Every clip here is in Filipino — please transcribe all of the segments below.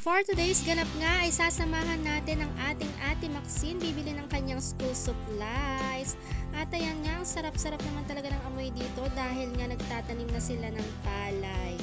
For today's ganap nga ay sasamahan natin ang ating Ate Maxine bibili ng kanyang school supplies. At ayan nga, ang sarap-sarap naman talaga ng amoy dito dahil nga nagtatanim na sila ng palay.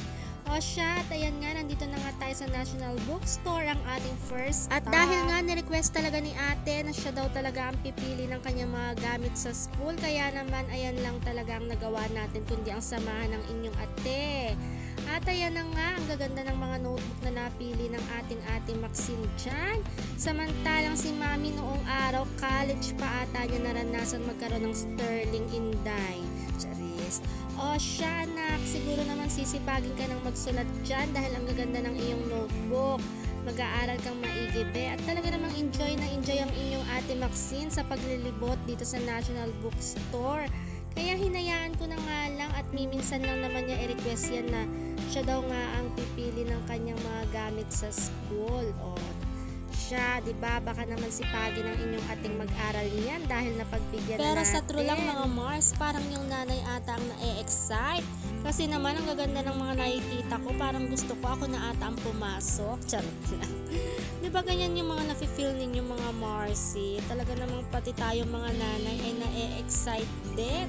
O siya, at ayan nga, nandito na nga tayo sa National Bookstore, ang ating first stop. At dahil nga ni-request talaga ni ate na siya daw talaga ang pipili ng kanyang mga gamit sa school, kaya naman ayan lang talaga ang nagawa natin kundi ang samahan ng inyong ate. At ayan na nga, ang gaganda ng mga notebook na napili ng ating Ate Maxine dyan. Samantalang si Mami noong araw, college pa ata niya naranasan magkaroon ng sterling Inday. Charis. O siya anak, siguro naman sisipagin ka ng magsulat dyan dahil ang gaganda ng iyong notebook. Mag-aaral kang maigi be at talaga namang enjoy na enjoy ang inyong Ate Maxine sa paglilibot dito sa National Bookstore. Kaya hinayaan ko na nga lang at miminsan lang naman niya i-request yan na siya daw nga ang pipili ng kanyang mga gamit sa school. O siya, diba? Baka naman sipagin ang inyong ating mag-aral niyan dahil napagbigyan na natin. Pero sa true lang mga Mars, parang yung nanay ata ang na-excite. Kasi naman ang gaganda ng mga nakikita ko, parang gusto ko ako na ata ang pumasok. Charot lang. Diba ganyan yung mga nafe-feel ninyo mga Marcy? Talaga namang pati tayo mga nanay ay na-excite din.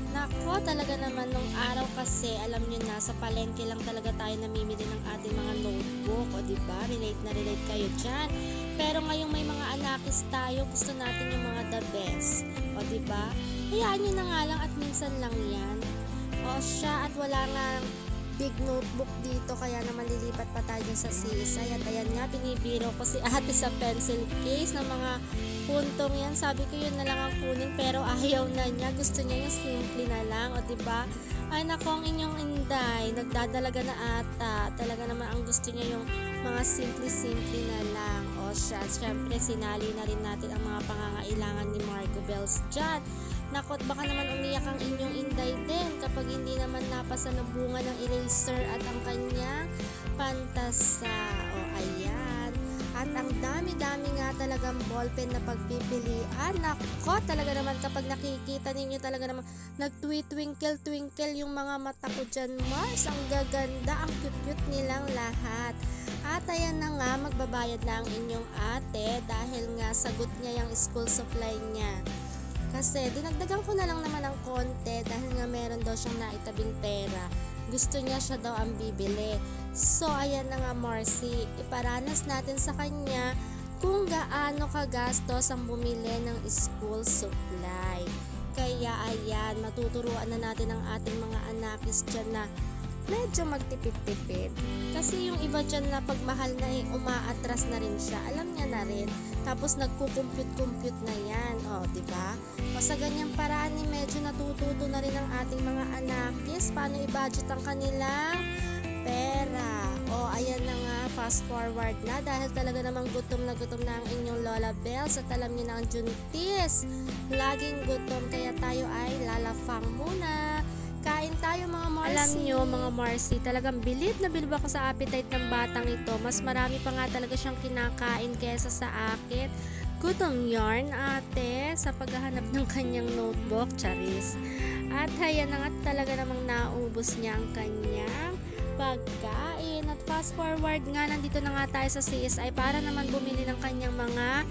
Nako, talaga naman nung araw kasi, alam nyo na, sa palengke lang talaga tayo namimili ng ating mga notebook. O diba, relate na relate kayo dyan. Pero ngayong may mga anakis tayo, gusto natin yung mga the best. O diba, hayaan nyo na nga lang at minsan lang yan. O siya, at wala nga big notebook dito, kaya naman lilipat pa tayo sa CSI. At ayan nga, binibiro ko si ate sa pencil case ng mga puntong yan. Sabi ko yun na lang ang kunin, pero ayaw na niya. Gusto niya yung simple na lang. O diba? Ay nako, ang inyong Inday, nagdadalaga na ata. Talaga naman ang gusto niya yung mga simple-simple na lang. O siya, syempre sinali na rin natin ang mga pangangailangan ni Margo Bells dyan. Nakot, baka naman umiyak ang inyong Inday din kapag hindi naman napasalubungan ng eraser at ang kanyang pantasa. O ayan. At ang dami-dami nga talagang ballpen na pagpipilian. Nako, talaga naman kapag nakikita ninyo talaga naman nag-twinkle-twinkle yung mga mata ko dyan, Mars. Ang gaganda, ang cute-cute nilang lahat. At ayan na nga, magbabayad na ang inyong ate dahil nga sagot niya yung school supply niya. Kasi dinagdagan ko na lang naman ng konti dahil nga meron daw siyang naitabing pera. Gusto niya siya daw ang bibili. So ayan na nga Marcy, iparanas natin sa kanya kung gaano kagastos ang bumili ng school supply. Kaya ayan, matuturuan na natin ang ating mga anakis dyan na medyo magtipid-tipid. Kasi yung iba dyan na pagmahal na umaatras na rin siya. Alam niya na rin. Tapos nagkukumpute-compute na yan. O, diba? O sa ganyang paraan, medyo natututo na rin ang ating mga anakis. Paano i-budget ang kanilang pera. O, ayan na nga. Fast forward na. Dahil talaga namang gutom na ang inyong Lola Bells. At alam niyo na ang Juntis. Laging gutom. Kaya tayo ay lalafang muna. Kain tayo mga Marcy. Alam nyo mga Marcy, talagang bilib na bilib ako sa appetite ng batang ito. Mas marami pa nga talaga siyang kinakain kesa sa akin. Gutom yarn ate sa paghahanap ng kanyang notebook, Charis. At ayan na nga, talaga namang naubos niya ang kanyang pagkain. At fast forward nga, nandito na nga tayo sa CSI para naman bumili ng kanyang mga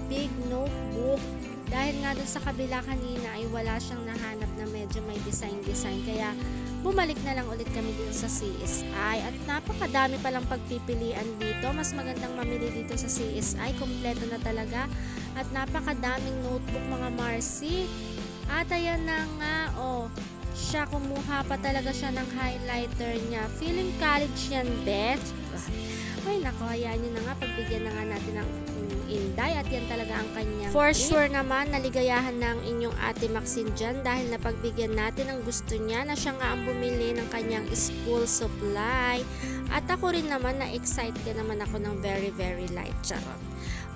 big notebook. Dahil nga dun sa kabila kanina ay wala siyang nahanap na medyo may design. Kaya bumalik na lang ulit kami dito sa CSI. At napakadami palang pagpipilian dito. Mas magandang mamili dito sa CSI. Kompleto na talaga. At napakadaming notebook mga Marcy. At ayan na nga, siya kumuha pa talaga siya ng highlighter niya. Feeling college yan, Beth. Ay nako, hayaan nyo na nga, pagbigyan na nga natin ng Inday at yan talaga ang kanyang for sure naman, naligayahan na ang inyong Ate Maxine dyan dahil napagbigyan natin ang gusto niya na siya nga ang bumili ng kanyang school supply. At ako rin naman, na-excite din naman ako ng very very light. Charot.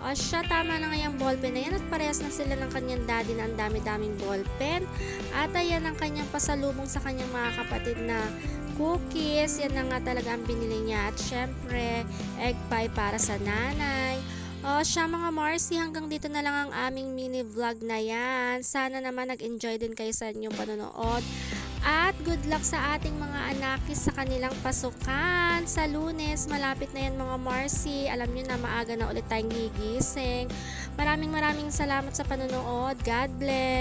O siya, tama na nga yung ballpen na yan at parehas na sila ng kanyang daddy na ang dami-daming ballpen. At ayan ang kanyang pasalubong sa kanyang mga kapatid na cookies. Yan na nga talaga ang binili niya. At syempre, egg pie para sa nanay. O siya mga Marcy, hanggang dito na lang ang aming mini vlog na yan. Sana naman nag-enjoy din kayo sa inyong panonood. At good luck sa ating mga anakis sa kanilang pasukan. Sa Lunes, malapit na yan mga Marcy. Alam nyo na maaga na ulit tayong gigising. Maraming salamat sa panonood. God bless!